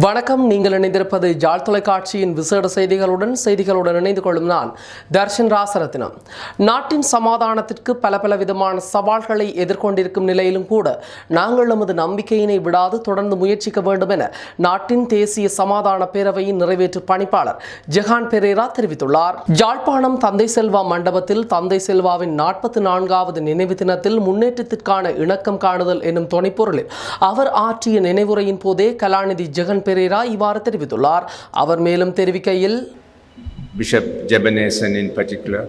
வணக்கம். நீங்கள் இணைந்திருப்பது ஜாழ் தொலைக்காட்சியின் விசேட செய்திகளுடன் இணைந்து கொள்ளும் நான் தர்ஷன் ராசரத்னம். நாட்டின் சமாதானத்திற்கு பல விதமான சவால்களை எதிர்கொண்டிருக்கும் நிலையிலும் கூட நாங்கள் நமது நம்பிக்கையினை விடாது தொடர்ந்து முயற்சிக்க வேண்டும் என நாட்டின் தேசிய சமாதான பேரவையின் நிறைவேற்று பணிப்பாளர் ஜெஹான் பெரேரா தெரிவித்துள்ளார். யாழ்ப்பாணம் தந்தை செல்வா மண்டபத்தில் தந்தை செல்வாவின் 44வது நினைவு தினத்தில் முன்னேற்றத்திற்கான இணக்கம் காணுதல் என்னும் துணைப்பொருளில் அவர் ஆற்றிய நினைவுரையின் போதே கலாநிதி ஜெகன் பெரேரா இவ்வாறு தெரிவித்துள்ளார். அவர் மேலும் தெரிவிக்கையில், Bishop Jebanesan in particular,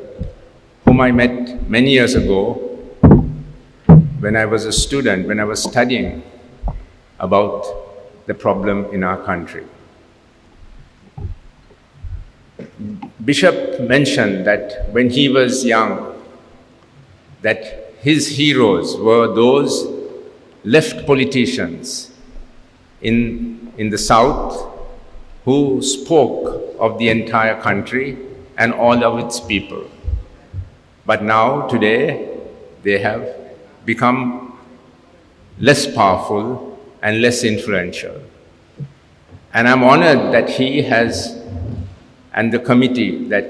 whom I met many years ago when I was a student, when I was studying about the problem in our country. Bishop mentioned that when he was young, that his heroes were those left politicians in the south who spoke of the entire country and all of its people. But now, today, they have become less powerful and less influential. And I'm honored that he has, and the committee that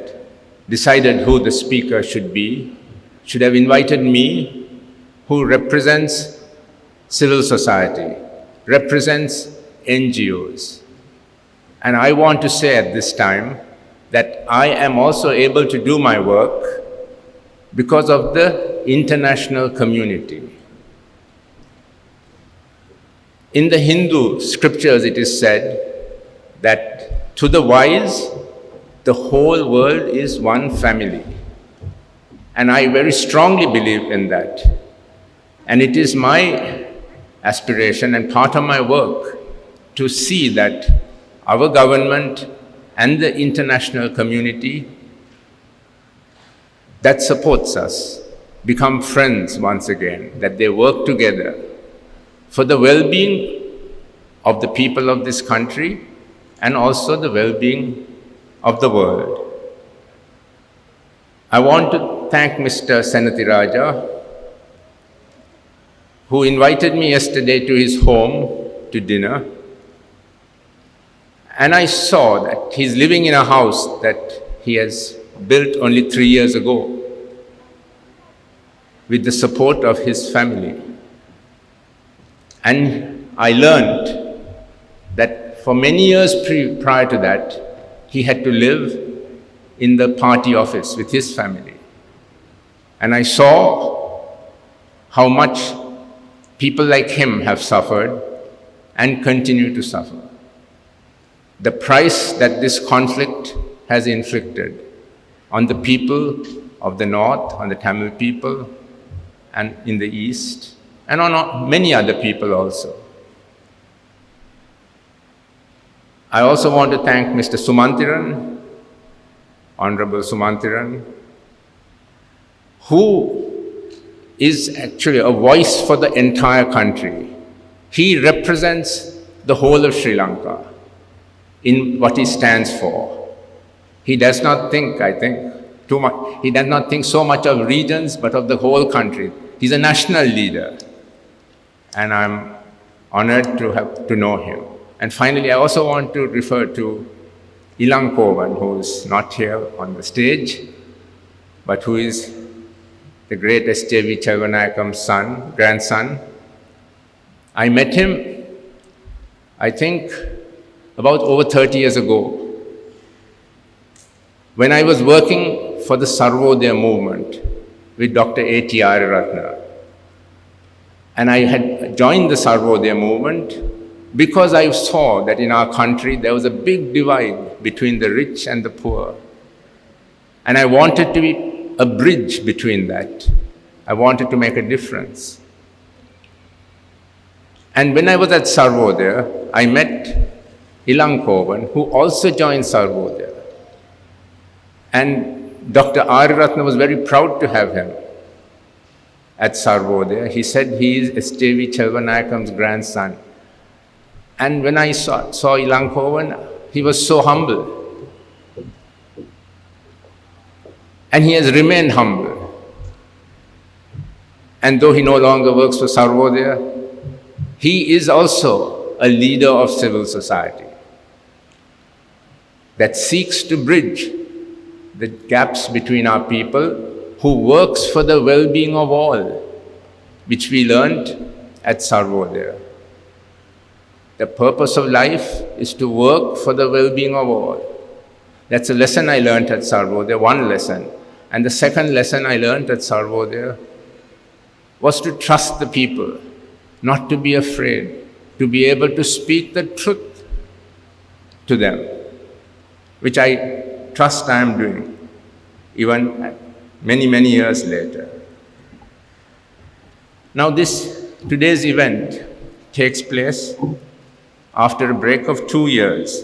decided who the speaker should be, should have invited me, who represents civil society, represents NGOs. And I want to say at this time that I am also able to do my work because of the international community. In the Hindu scriptures it is said that to the wise the whole world is one family. And I very strongly believe in that. And it is my aspiration and part of my work to see that our government and the international community that supports us become friends once again, that they work together for the well-being of the people of this country and also the well-being of the world. I want to thank Mr. Senathirajah, who invited me yesterday to his home to dinner. And I saw that he's living in a house that he has built only 3 years ago with the support of his family. And I learned that for many years prior to that, he had to live in the party office with his family. And I saw how much people like him have suffered and continue to suffer. The price that this conflict has inflicted on the people of the north, on the Tamil people, and in the east, and on many other people also. I also want to thank Mr. Sumantiran, Honorable Sumantiran, who is actually a voice for the entire country. He represents the whole of Sri Lanka in what he stands for. He does not think, I think, too much. He does not think so much of regions, but of the whole country. He's a national leader, and I'm honored to know him. And finally, I also want to refer to Ilankovan, who is not here on the stage, but who is the great S.J.V. Chelvanayakam's grandson. I met him, I think, about over 30 years ago, when I was working for the Sarvodaya movement with Dr. A.T. Ariyaratne. And I had joined the Sarvodaya movement because I saw that in our country there was a big divide between the rich and the poor. And I wanted to be a bridge between that. I wanted to make a difference. And when I was at Sarvodaya, I met Ilankovan, who also joined Sarvodaya. And Dr. Ariyaratne was very proud to have him at Sarvodaya. He said he is S.J.V. Chelvanayakam's grandson. And when I saw Ilankovan, he was so humble. And he has remained humble. And though he no longer works for Sarvodaya, he is also a leader of civil society. that seeks to bridge the gaps between our people, who works for the well-being of all, which we learned at Sarvodaya. The purpose of life is to work for the well-being of all. That's a lesson I learned at Sarvodaya, one lesson. And the second lesson I learned at Sarvodaya was to trust the people, not to be afraid, to be able to speak the truth to them, which I trust I am doing, even many, many years later. Now today's event takes place after a break of 2 years.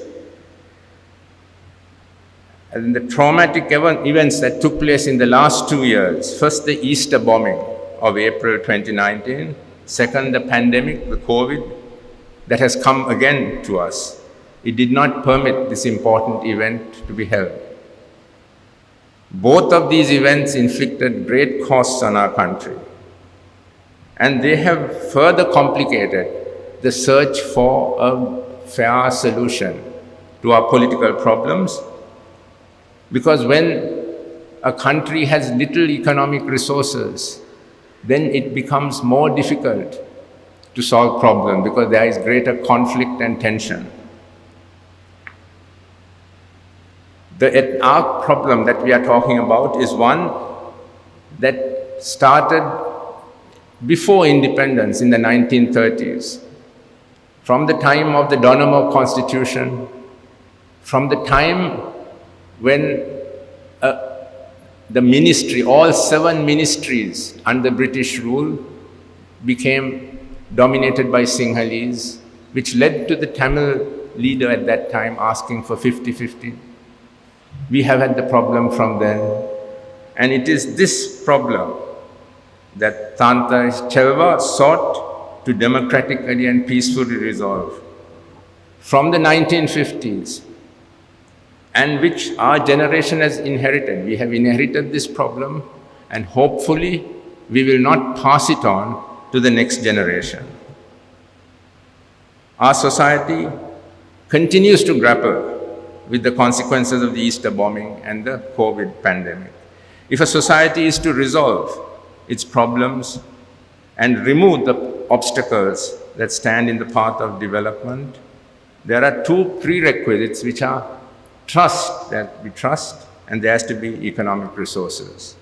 And the traumatic events that took place in the last 2 years, first the Easter bombing of April 2019, second the pandemic, the COVID, that has come again to us. It did not permit this important event to be held. Both of these events inflicted great costs on our country, and they have further complicated the search for a fair solution to our political problems, because when a country has little economic resources, then it becomes more difficult to solve problems because there is greater conflict and tension. Our problem that we are talking about is one that started before independence in the 1930s. From the time of the Donoughmore Constitution, from the time when the ministry, all 7 ministries under British rule became dominated by Sinhalese, which led to the Tamil leader at that time asking for 50-50. We have had the problem from then, and it is this problem that Thanta Chelva sought to democratically and peacefully resolve from the 1950s, and which our generation has inherited. We have inherited this problem, and hopefully we will not pass it on to the next generation. Our society continues to grapple with the consequences of the Easter bombing and the COVID pandemic. If a society is to resolve its problems and remove the obstacles that stand in the path of development, there are 2 prerequisites which are trust, that we trust, and there has to be economic resources.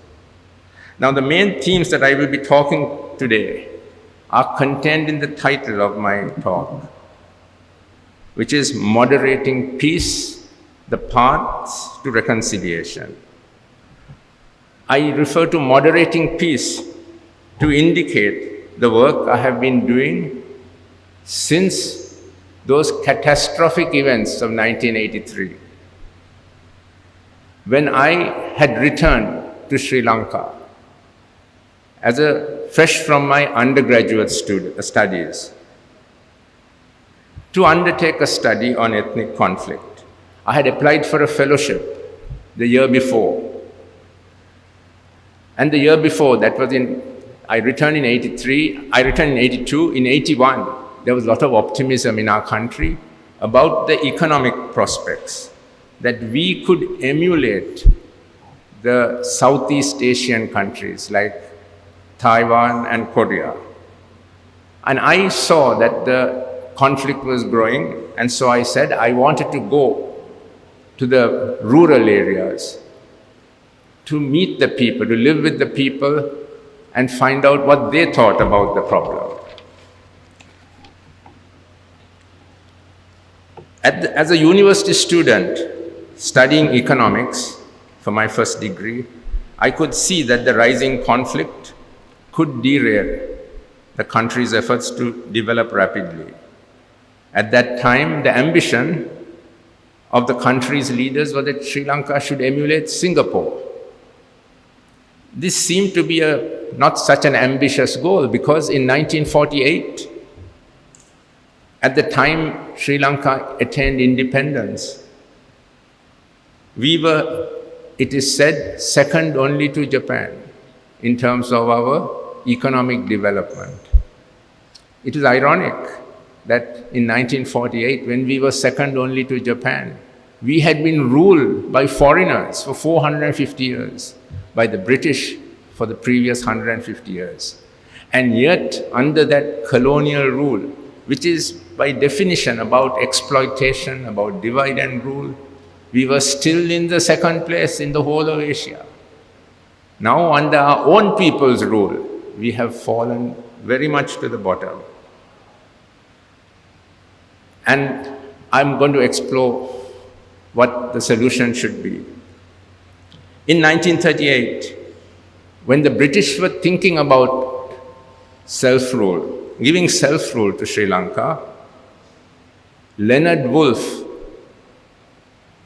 Now, the main themes that I will be talking today are contained in the title of my talk, which is Moderating Peace, the Paths to Reconciliation. I refer to moderating peace to indicate the work I have been doing since those catastrophic events of 1983, when I had returned to Sri Lanka as fresh from my undergraduate studies to undertake a study on ethnic conflict. I had applied for a fellowship the year before. And the year before, I returned in 83, I returned in 82, in 81, there was a lot of optimism in our country about the economic prospects, that we could emulate the Southeast Asian countries like Taiwan and Korea. And I saw that the conflict was growing, and so I said I wanted to go to the rural areas to meet the people, to live with the people and find out what they thought about the problem. As a university student studying economics for my first degree, I could see that the rising conflict could derail the country's efforts to develop rapidly. At that time, the ambition of the country's leaders was that Sri Lanka should emulate Singapore. This seemed to be not such an ambitious goal, because in 1948, at the time Sri Lanka attained independence, we were, it is said, second only to Japan in terms of our economic development. It is ironic that in 1948, when we were second only to Japan, We had been ruled by foreigners for 450 years, by the British for the previous 150 years. And yet, under that colonial rule, which is by definition about exploitation, about divide and rule, we were still in the second place in the whole of Asia. Now, under our own people's rule, we have fallen very much to the bottom. And I'm going to explore what the solution should be. In 1938, when the British were thinking about self-rule, giving self-rule to Sri Lanka, Leonard Woolf,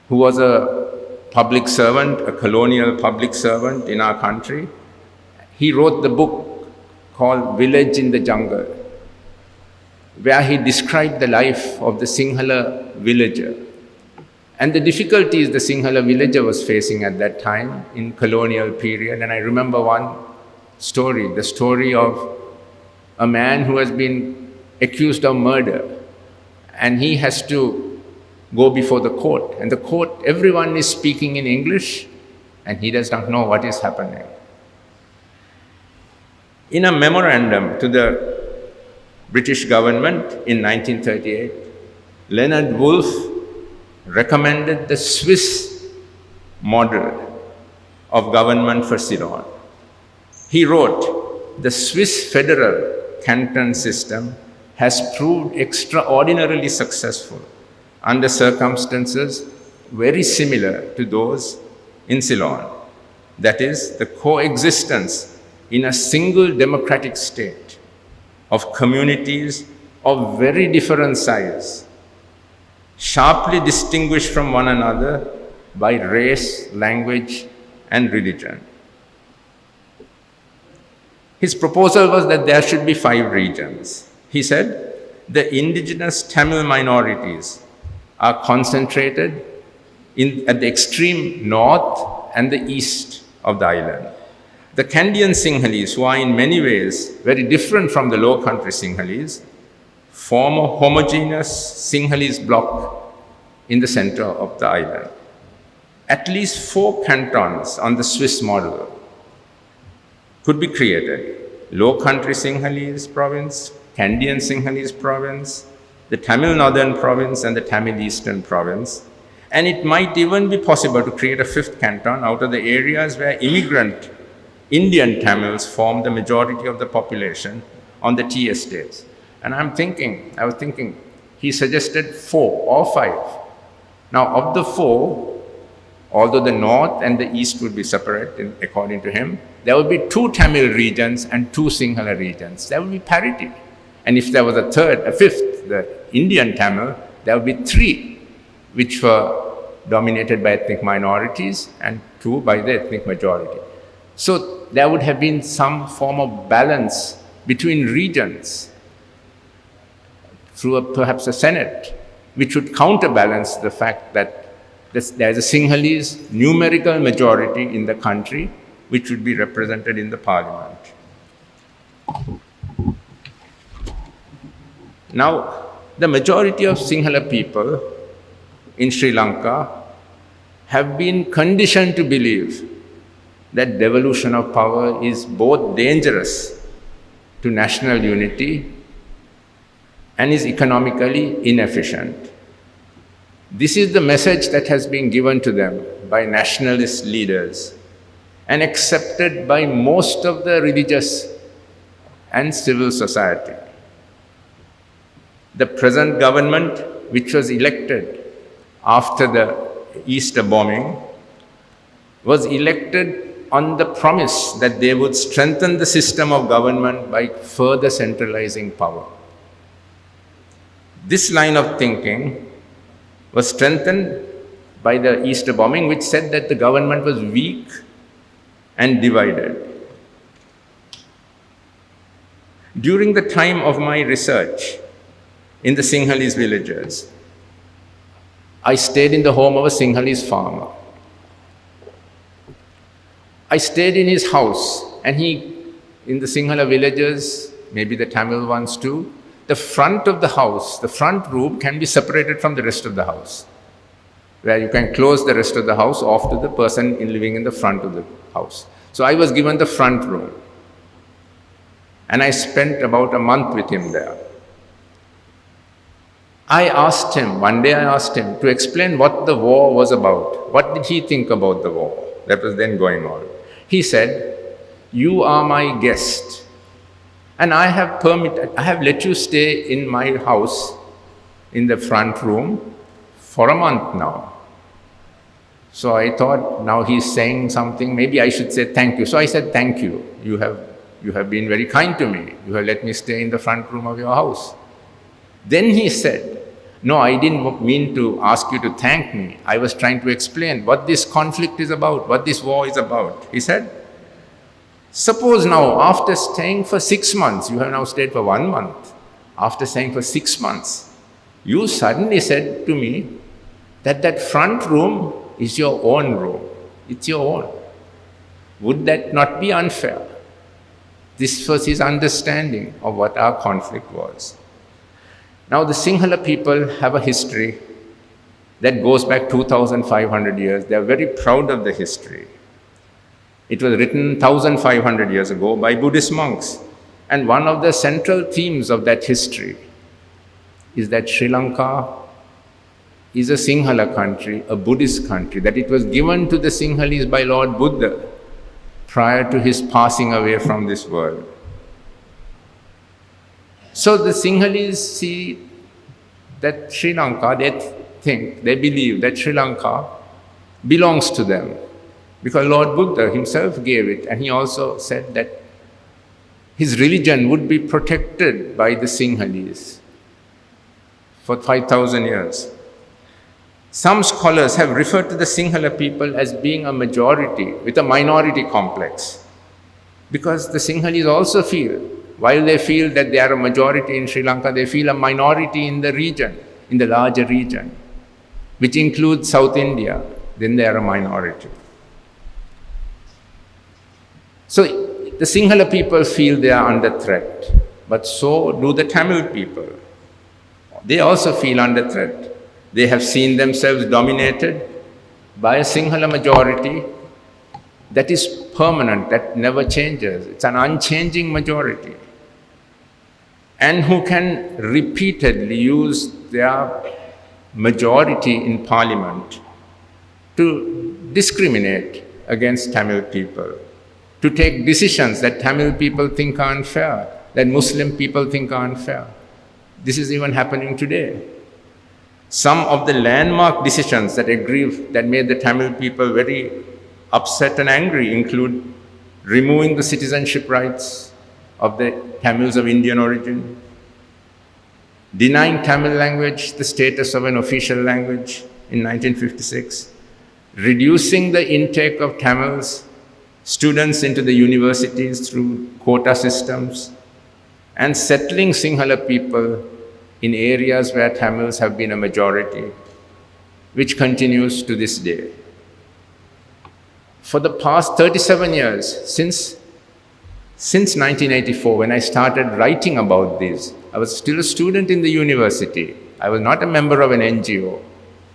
who was a public servant, a colonial public servant in our country, he wrote the book called Village in the Jungle, where he described the life of the Sinhala villager and the difficulties the Sinhala villager was facing at that time in colonial period. And I remember one story, the story of a man who has been accused of murder, and he has to go before the court. And the court, everyone is speaking in English, and he does not know what is happening. In a memorandum to the British government in 1938, Leonard Woolf recommended the Swiss model of government for Ceylon. He wrote, "The Swiss federal canton system has proved extraordinarily successful under circumstances very similar to those in Ceylon. That is, the coexistence in a single democratic state of communities of very different size, sharply distinguished from one another by race, language, and religion." His proposal was that there should be 5 regions. He said, the indigenous Tamil minorities are concentrated at the extreme north and the east of the island. The Kandyan Sinhalese, who are in many ways very different from the Low Country Sinhalese, form a homogeneous Sinhalese bloc in the center of the island. At least 4 cantons on the Swiss model could be created: Low Country Sinhalese province, Kandyan Sinhalese province, the Tamil Northern province, and the Tamil Eastern province. And it might even be possible to create a 5th canton out of the areas where immigrant Indian Tamils form the majority of the population on the tea estates. And I was thinking, he suggested 4 or 5. Now, of the 4, although the north and the east would be separate, according to him, there would be 2 Tamil regions and 2 Sinhala regions. There would be parity. And if there was a 5th, the Indian Tamil, there would be 3, which were dominated by ethnic minorities, and 2 by the ethnic majority. So there would have been some form of balance between regions through perhaps a Senate, which would counterbalance the fact that there is a Sinhalese numerical majority in the country, which would be represented in the parliament. Now, the majority of Sinhala people in Sri Lanka have been conditioned to believe that devolution of power is both dangerous to national unity and is economically inefficient. This is the message that has been given to them by nationalist leaders and accepted by most of the religious and civil society. The present government, which was elected after the Easter bombing, was elected on the promise that they would strengthen the system of government by further centralizing power. This line of thinking was strengthened by the Easter bombing, which said that the government was weak and divided. During the time of my research in the Sinhalese villages, I stayed in the home of a Sinhalese farmer. I stayed in his house, and in the Sinhala villages, maybe the Tamil ones too, the front of the house, the front room can be separated from the rest of the house. where you can close the rest of the house off to the person living in the front of the house. So I was given the front room. And I spent about a month with him there. One day I asked him to explain what the war was about. What did he think about the war that was then going on? He said, "You are my guest, and I have let you stay in my house in the front room for a month now." So I thought, now he's saying something, maybe I should say thank you. So I said, "Thank you. You have been very kind to me. You have let me stay in the front room of your house." Then he said, "No, I didn't mean to ask you to thank me. I was trying to explain what this conflict is about, what this war is about." He said, "Suppose now, after staying for 6 months, you have now stayed for 1 month, after staying for 6 months, you suddenly said to me that front room is your own room. It's your own. Would that not be unfair?" This was his understanding of what our conflict was. Now, the Sinhala people have a history that goes back 2,500 years. They are very proud of the history. It was written 1,500 years ago by Buddhist monks. And one of the central themes of that history is that Sri Lanka is a Sinhala country, a Buddhist country, that it was given to the Sinhalese by Lord Buddha prior to his passing away from this world. So the Sinhalese see that Sri Lanka, they believe that Sri Lanka belongs to them because Lord Buddha himself gave it, and he also said that his religion would be protected by the Sinhalese for 5,000 years. Some scholars have referred to the Sinhala people as being a majority with a minority complex, because the Sinhalese also feel, while they feel that they are a majority in Sri Lanka, they feel a minority in the region, in the larger region, which includes South India. Then they are a minority. So the Sinhala people feel they are under threat, but so do the Tamil people. They also feel under threat. They have seen themselves dominated by a Sinhala majority that is permanent, that never changes. It's an unchanging majority, and who can repeatedly use their majority in parliament to discriminate against Tamil people, to take decisions that Tamil people think are unfair, that Muslim people think are unfair. This is even happening today. Some of the landmark decisions that made the Tamil people very upset and angry include removing the citizenship rights of the Tamils of Indian origin, denying Tamil language the status of an official language in 1956, reducing the intake of Tamils students into the universities through quota systems, and settling Sinhala people in areas where Tamils have been a majority, which continues to this day. For the past 37 years, since 1984, when I started writing about this, I was still a student in the university. I was not a member of an NGO.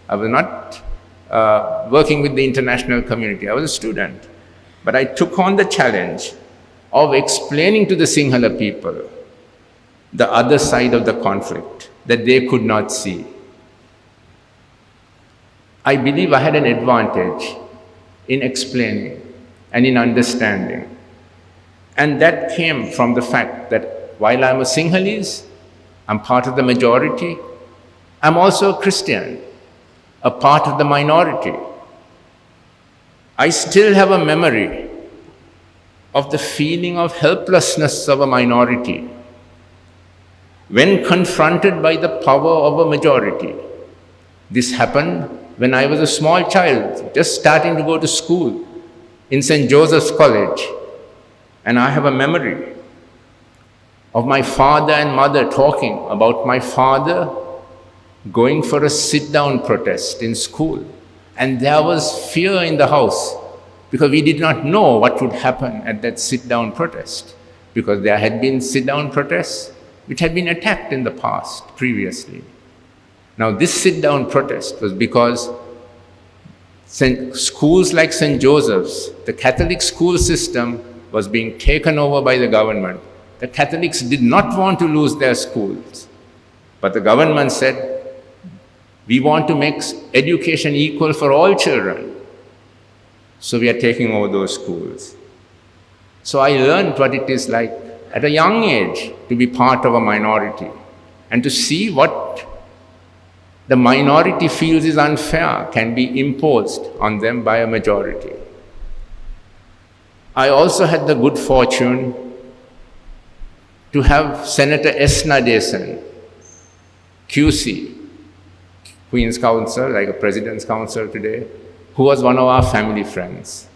I was not working with the international community. I was a student. But I took on the challenge of explaining to the Sinhala people the other side of the conflict that they could not see. I believe I had an advantage in explaining and in understanding. And that came from the fact that while I'm a Sinhalese, I'm part of the majority, I'm also a Christian, a part of the minority. I still have a memory of the feeling of helplessness of a minority when confronted by the power of a majority. This happened when I was a small child, just starting to go to school in St. Joseph's College. And I have a memory of my father and mother talking about my father going for a sit-down protest in school. And there was fear in the house because we did not know what would happen at that sit-down protest, because there had been sit-down protests which had been attacked in the past previously. Now this sit-down protest was because Schools like St. Joseph's, the Catholic school system was being taken over by the government. The Catholics did not want to lose their schools, but the government said, we want to make education equal for all children. So we are taking over those schools. So I learned what it is like at a young age to be part of a minority and to see what the minority feels is unfair can be imposed on them by a majority. I also had the good fortune to have Senator S. Nadesan, QC, Queen's Counsel, like a President's Counsel today, who was one of our family friends.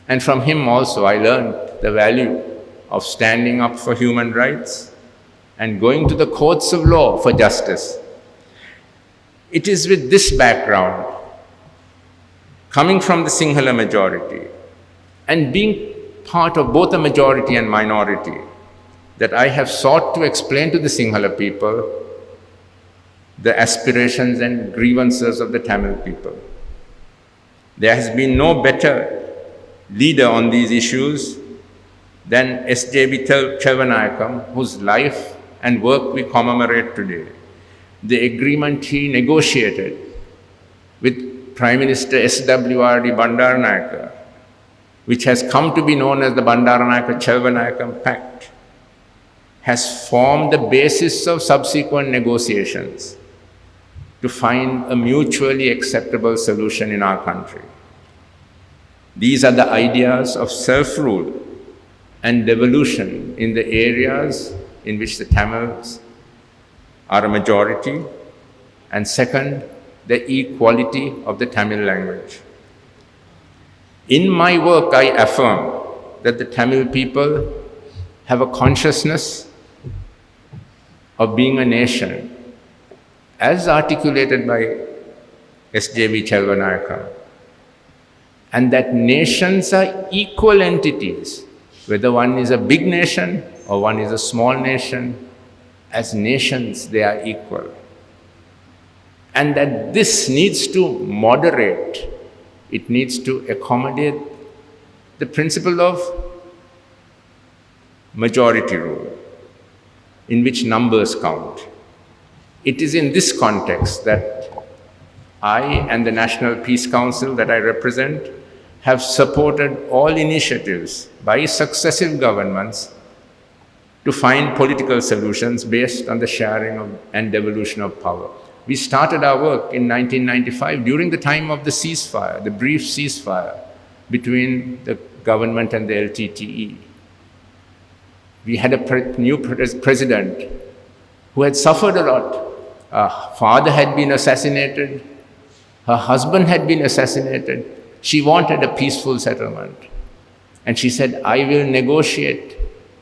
And from him also I learned the value of standing up for human rights and going to the courts of law for justice. It is with this background, coming from the Sinhala majority and being part of both a majority and minority, that I have sought to explain to the Sinhala people the aspirations and grievances of the Tamil people. There has been no better leader on these issues than S.J.B. Chelvanayakam, whose life and work we commemorate today. The agreement he negotiated with Prime Minister S.W.R.D. Bandaranayake, which has come to be known as the Bandaranayake-Chelvanayakam Pact, has formed the basis of subsequent negotiations to find a mutually acceptable solution in our country. These are the ideas of self-rule and devolution in the areas in which the Tamils are a majority, and second, the equality of the Tamil language. In my work, I affirm that the Tamil people have a consciousness of being a nation, as articulated by S.J.B. Chelvanayakam, and that nations are equal entities, whether one is a big nation or one is a small nation. As nations, they are equal. And that this needs to moderate, it needs to accommodate the principle of majority rule, in which numbers count. It is in this context that I and the National Peace Council that I represent have supported all initiatives by successive governments to find political solutions based on the sharing of and devolution of power. We started our work in 1995 during the time of the ceasefire, the brief ceasefire between the government and the LTTE. We had a new president who had suffered a lot. Her father had been assassinated. Her husband had been assassinated. She wanted a peaceful settlement. And she said, I will negotiate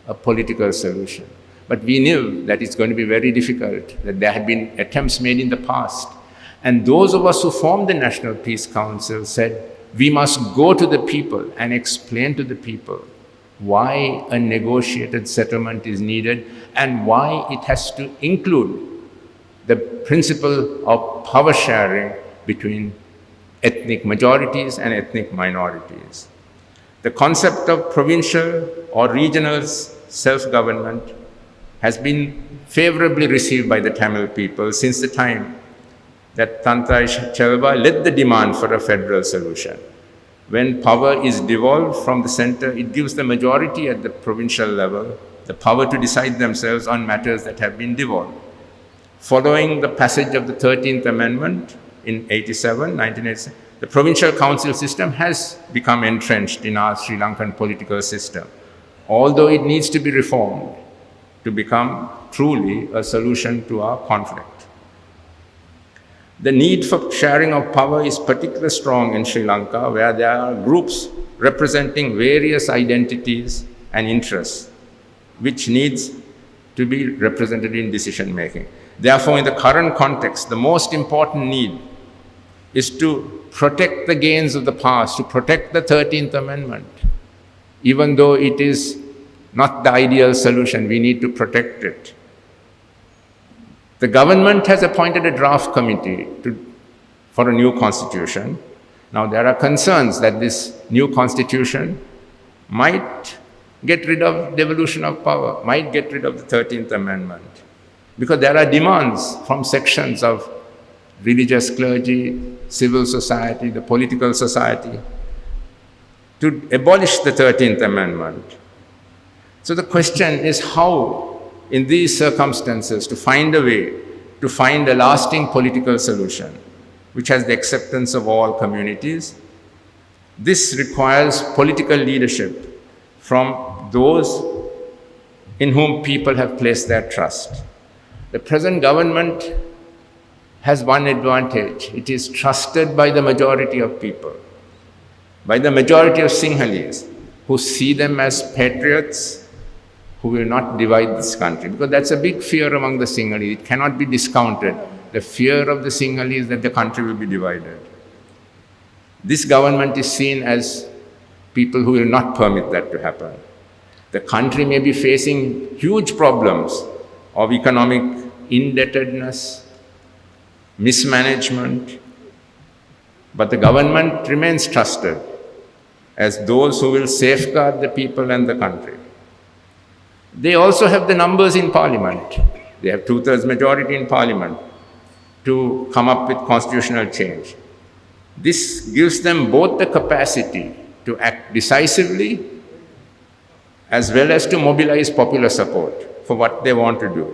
a political solution. But we knew that it's going to be very difficult, that there had been attempts made in the past. And those of us who formed the National Peace Council said, we must go to the people and explain to the people why a negotiated settlement is needed and why it has to include the principle of power sharing between ethnic majorities and ethnic minorities. The concept of provincial or regional self-government has been favorably received by the Tamil people since the time that Tanthai Chelva led the demand for a federal solution. When power is devolved from the center, it gives the majority at the provincial level the power to decide themselves on matters that have been devolved. Following the passage of the 13th Amendment in 1987, the provincial council system has become entrenched in our Sri Lankan political system, although it needs to be reformed to become truly a solution to our conflict. The need for sharing of power is particularly strong in Sri Lanka, where there are groups representing various identities and interests, which needs to be represented in decision making. Therefore, in the current context, the most important need is to protect the gains of the past, to protect the 13th Amendment. Even though it is not the ideal solution, we need to protect it. The government has appointed a draft committee for a new constitution. Now, there are concerns that this new constitution might get rid of devolution of power, might get rid of the 13th Amendment, because there are demands from sections of religious clergy, civil society, the political society, to abolish the 13th Amendment. So the question is how, in these circumstances, to find a way to find a lasting political solution which has the acceptance of all communities. This requires political leadership from those in whom people have placed their trust. The present government has one advantage. It is trusted by the majority of people, by the majority of Sinhalese, who see them as patriots who will not divide this country. Because that's a big fear among the Sinhalese. It cannot be discounted. The fear of the Sinhalese that the country will be divided. This government is seen as people who will not permit that to happen. The country may be facing huge problems of economic indebtedness, mismanagement, but the government remains trusted as those who will safeguard the people and the country. They also have the numbers in parliament. They have 2/3 majority in parliament to come up with constitutional change. This gives them both the capacity to act decisively as well as to mobilize popular support for what they want to do.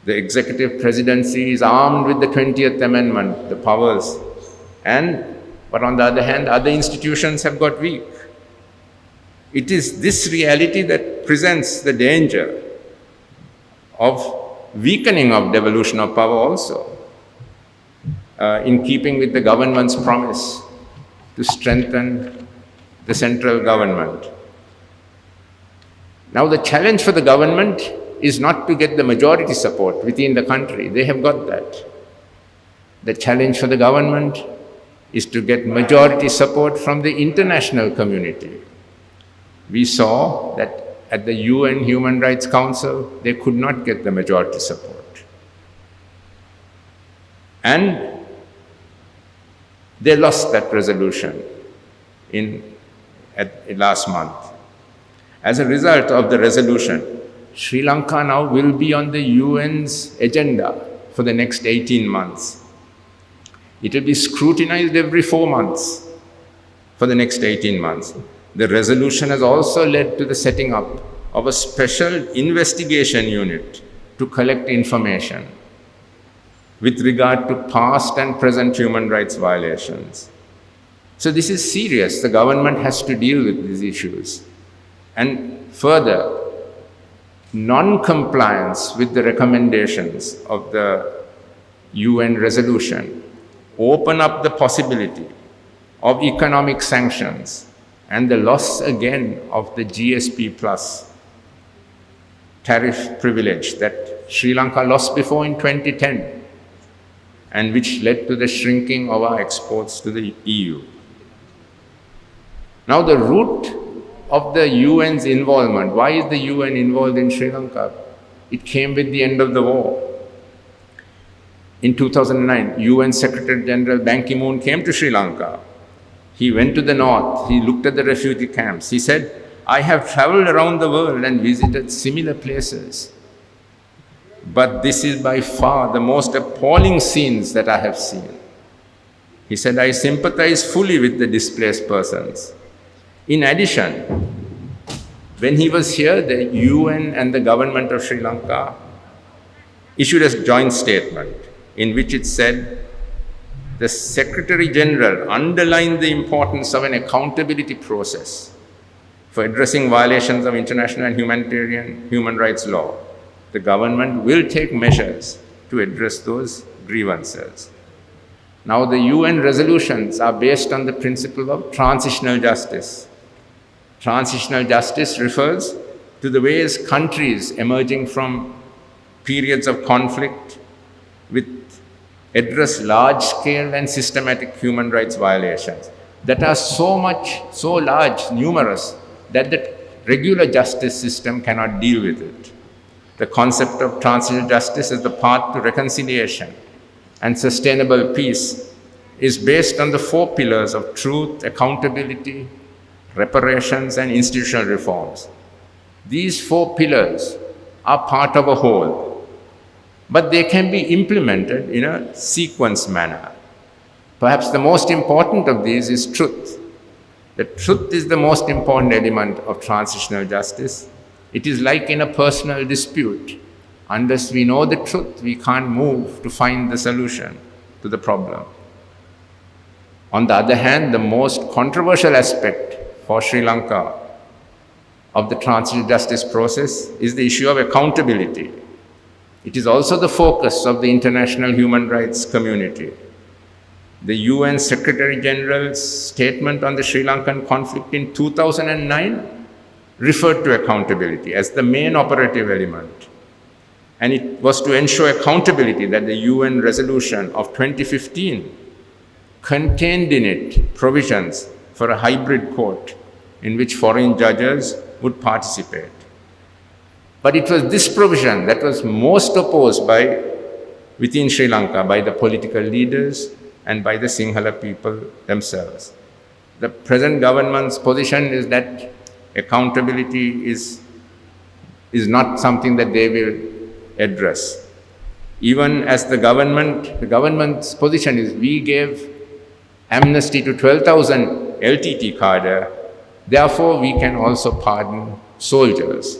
The executive presidency is armed with the 20th Amendment, the powers, but on the other hand, other institutions have got weak. It is this reality that presents the danger of weakening of devolution of power also, in keeping with the government's promise to strengthen the central government. Now, the challenge for the government is not to get the majority support within the country. They have got that. The challenge for the government is to get majority support from the international community. We saw that at the UN Human Rights Council, they could not get the majority support. And they lost that resolution last month. As a result of the resolution, Sri Lanka now will be on the UN's agenda for the next 18 months. It will be scrutinized every 4 months for the next 18 months. The resolution has also led to the setting up of a special investigation unit to collect information with regard to past and present human rights violations. So this is serious. The government has to deal with these issues. And further, non-compliance with the recommendations of the UN resolution open up the possibility of economic sanctions and the loss again of the GSP plus tariff privilege that Sri Lanka lost before in 2010 and which led to the shrinking of our exports to the EU. Now the root of the UN's involvement, why is the UN involved in Sri Lanka? It came with the end of the war. In 2009, UN Secretary General Ban Ki-moon came to Sri Lanka. He went to the north, he looked at the refugee camps. He said, I have traveled around the world and visited similar places, but this is by far the most appalling scenes that I have seen. He said, I sympathize fully with the displaced persons. In addition, when he was here, the UN and the government of Sri Lanka issued a joint statement in which it said, the Secretary General underlined the importance of an accountability process for addressing violations of international and humanitarian human rights law. The government will take measures to address those grievances. Now, the UN resolutions are based on the principle of transitional justice. Transitional justice refers to the ways countries emerging from periods of conflict address large-scale and systematic human rights violations that are so large, numerous, that the regular justice system cannot deal with it. The concept of transitional justice is the path to reconciliation and sustainable peace is based on the four pillars of truth, accountability, reparations, and institutional reforms. These four pillars are part of a whole, but they can be implemented in a sequence manner. Perhaps the most important of these is truth. The truth is the most important element of transitional justice. It is like in a personal dispute. Unless we know the truth, we can't move to find the solution to the problem. On the other hand, the most controversial aspect for Sri Lanka of the transitional justice process is the issue of accountability. It is also the focus of the international human rights community. The UN Secretary General's statement on the Sri Lankan conflict in 2009 referred to accountability as the main operative element. And it was to ensure accountability that the UN resolution of 2015 contained in it provisions for a hybrid court in which foreign judges would participate. But it was this provision that was most opposed within Sri Lanka by the political leaders and by the Sinhala people themselves. The present government's position is that accountability is not something that they will address. Even as the government's position is we gave amnesty to 12,000 LTT cadre, therefore we can also pardon soldiers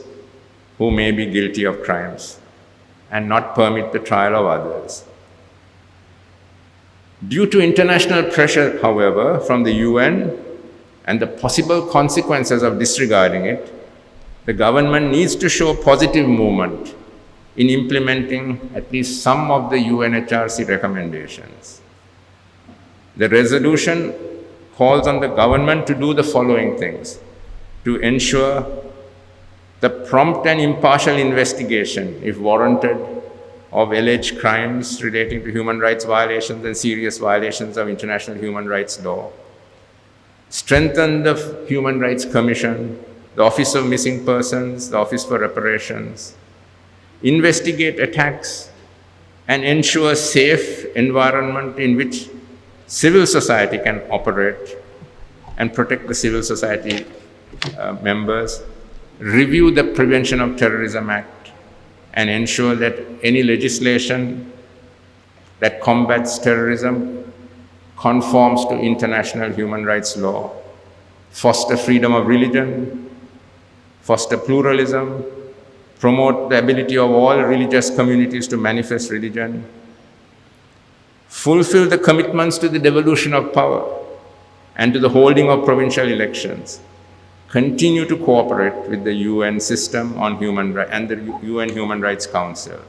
who may be guilty of crimes and not permit the trial of others. Due to international pressure, however, from the UN and the possible consequences of disregarding it, the government needs to show positive movement in implementing at least some of the UNHRC recommendations. The resolution calls on the government to do the following things: to ensure the prompt and impartial investigation, if warranted, of alleged crimes relating to human rights violations and serious violations of international human rights law. Strengthen the Human Rights Commission, the Office of Missing Persons, the Office for Reparations. Investigate attacks and ensure safe environment in which civil society can operate and protect the civil society members. Review the Prevention of Terrorism Act and ensure that any legislation that combats terrorism conforms to international human rights law. Foster freedom of religion, foster pluralism, promote the ability of all religious communities to manifest religion, fulfill the commitments to the devolution of power and to the holding of provincial elections, continue to cooperate with the UN system on human rights and the UN Human Rights Council.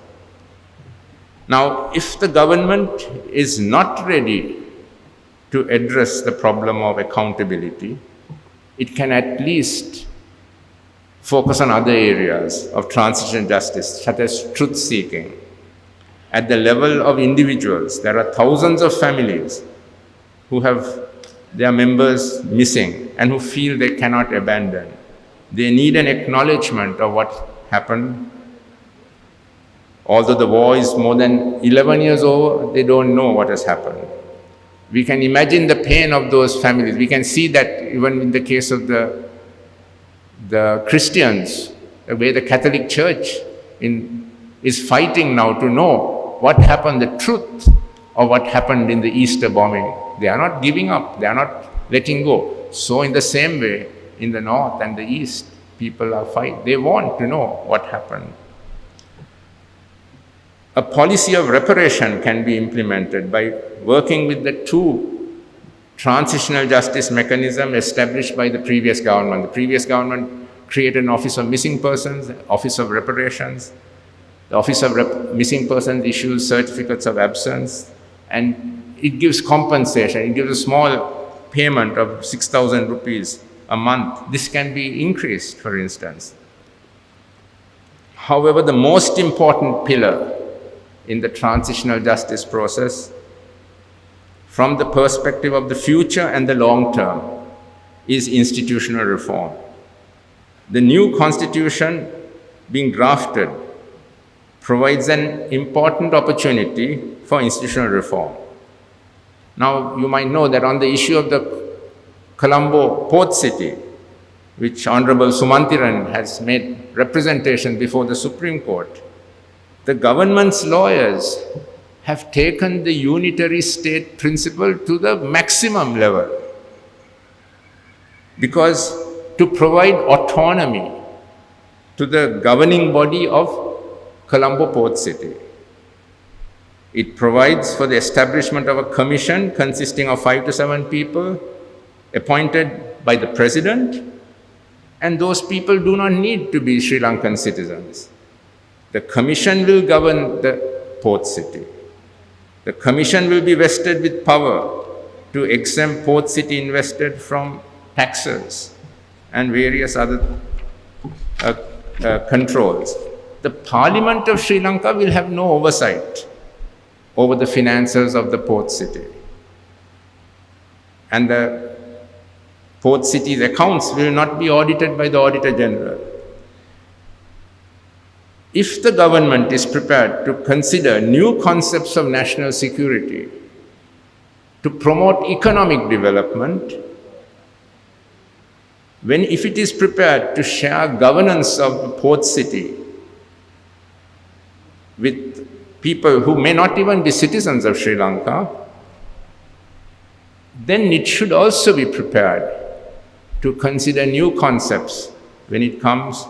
Now, if the government is not ready to address the problem of accountability, it can at least focus on other areas of transitional justice, such as truth-seeking. At the level of individuals, there are thousands of families who have their members missing and who feel they cannot abandon. They need an acknowledgement of what happened. Although the war is more than 11 years over, they don't know what has happened. We can imagine the pain of those families. We can see that even in the case of the Christians, the way the Catholic Church is fighting now to know what happened, the truth of what happened in the Easter bombing. They are not giving up. They are not letting go. So in the same way, in the North and the East, people are fighting. They want to know what happened. A policy of reparation can be implemented by working with the two transitional justice mechanisms established by the previous government. The previous government created an Office of Missing Persons, Office of Reparations. The Office of Missing Persons issues certificates of absence, and it gives compensation. It gives a small payment of 6,000 rupees a month. This can be increased, for instance. However, the most important pillar in the transitional justice process, from the perspective of the future and the long term, is institutional reform. The new constitution being drafted provides an important opportunity for institutional reform. Now, you might know that on the issue of the Colombo port city, which Honorable Sumantiran has made representation before the Supreme Court, the government's lawyers have taken the unitary state principle to the maximum level. Because to provide autonomy to the governing body of Colombo Port City, it provides for the establishment of a commission consisting of 5 to 7 people appointed by the president, and those people do not need to be Sri Lankan citizens. The commission will govern the port city. The commission will be vested with power to exempt port city investors from taxes and various other controls. The Parliament of Sri Lanka will have no oversight over the finances of the port city. And the port city's accounts will not be audited by the Auditor General. If the government is prepared to consider new concepts of national security, to promote economic development, if it is prepared to share governance of the port city with people who may not even be citizens of Sri Lanka, then it should also be prepared to consider new concepts when it comes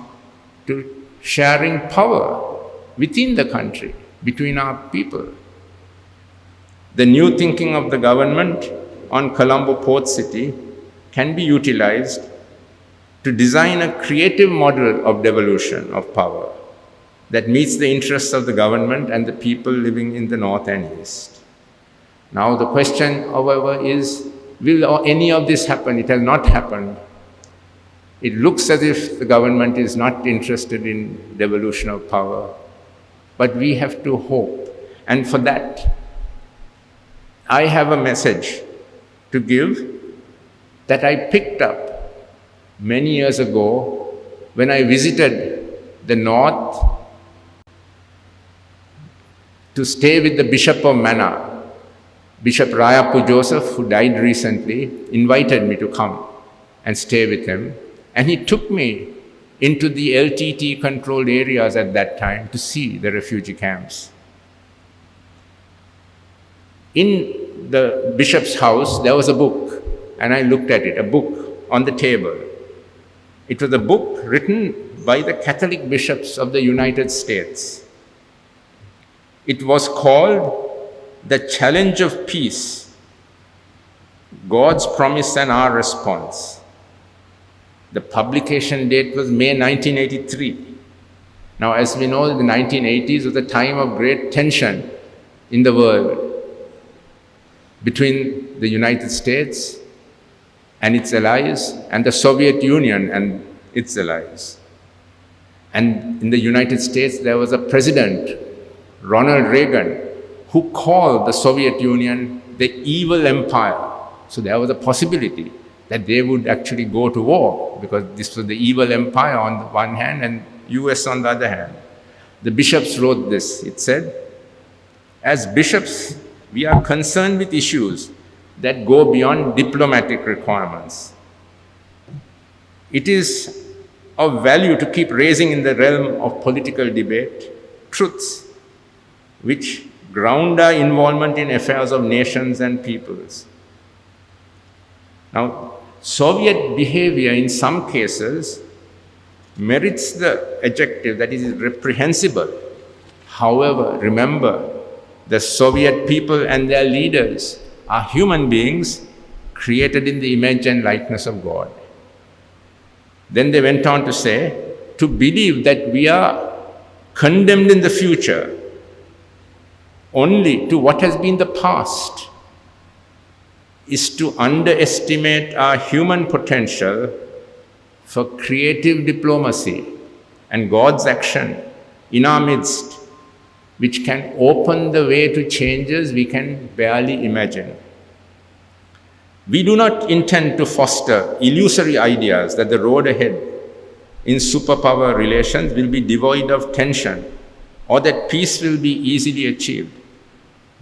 to sharing power within the country, between our people. The new thinking of the government on Colombo Port City can be utilized to design a creative model of devolution of power that meets the interests of the government and the people living in the north and east. Now the question, however, is, will any of this happen? It has not happened. It looks as if the government is not interested in devolution of power, but we have to hope. And for that, I have a message to give that I picked up many years ago when I visited the north to stay with the Bishop of Mannar. Bishop Rayapu Joseph, who died recently, invited me to come and stay with him. And he took me into the LTT controlled areas at that time to see the refugee camps. In the bishop's house, there was a book, and I looked at it, a book on the table. It was a book written by the Catholic bishops of the United States. It was called The Challenge of Peace, God's Promise and Our Response. The publication date was May 1983. Now, as we know, the 1980s was a time of great tension in the world between the United States and its allies and the Soviet Union and its allies. And in the United States, there was a president, Ronald Reagan, who called the Soviet Union the evil empire. So there was a possibility that they would actually go to war, because this was the evil empire on the one hand and US on the other hand. The bishops wrote this. It said, as bishops, we are concerned with issues that go beyond diplomatic requirements. It is of value to keep raising in the realm of political debate truths which ground our involvement in affairs of nations and peoples. Now, Soviet behavior in some cases merits the adjective that is reprehensible. However, remember, the Soviet people and their leaders are human beings created in the image and likeness of God. Then they went on to say, to believe that we are condemned in the future only to what has been the past is to underestimate our human potential for creative diplomacy and God's action in our midst, which can open the way to changes we can barely imagine. We do not intend to foster illusory ideas that the road ahead in superpower relations will be devoid of tension or that peace will be easily achieved.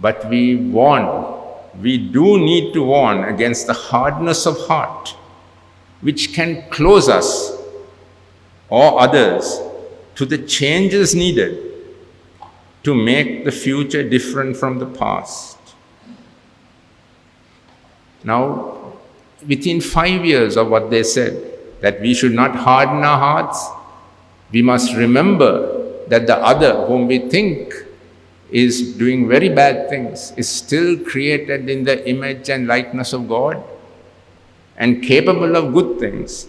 But we warn we do need to warn against the hardness of heart, which can close us or others to the changes needed to make the future different from the past. Now, within 5 years of what they said, that we should not harden our hearts, we must remember that the other, whom we think is doing very bad things, is still created in the image and likeness of God and capable of good things.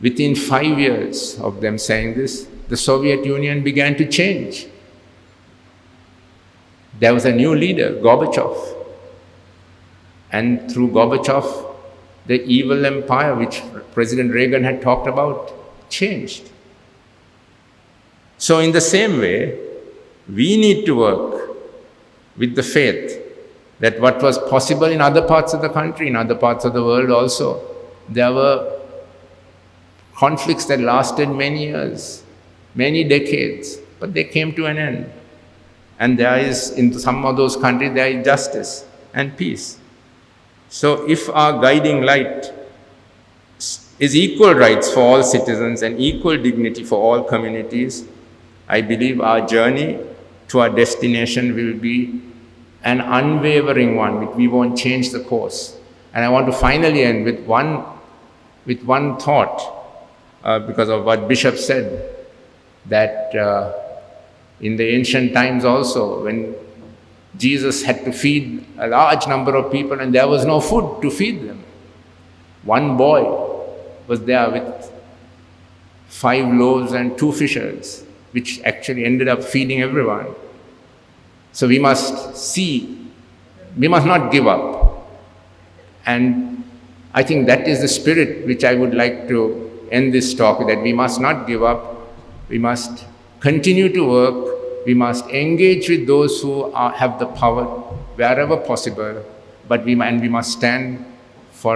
Within 5 years of them saying this, the Soviet Union began to change. There was a new leader, Gorbachev. And through Gorbachev, the evil empire which President Reagan had talked about changed. So in the same way, we need to work with the faith that what was possible in other parts of the country, in other parts of the world also, there were conflicts that lasted many years, many decades, but they came to an end. And there is, in some of those countries, there is justice and peace. So if our guiding light is equal rights for all citizens and equal dignity for all communities, I believe our journey to our destination will be an unwavering one. We won't change the course. And I want to finally end with one thought, because of what Bishop said, that in the ancient times also, when Jesus had to feed a large number of people and there was no food to feed them, one boy was there with 5 loaves and 2 fishes, which actually ended up feeding everyone. So we must not give up. And I think that is the spirit which I would like to end this talk, that we must not give up. We must continue to work. We must engage with those who have the power wherever possible, but we must stand for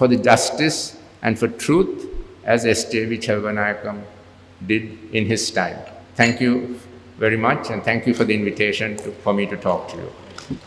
the justice and for truth, as S.J. Vichalvanayakam did in his time. Thank you very much, and thank you for the invitation for me to talk to you.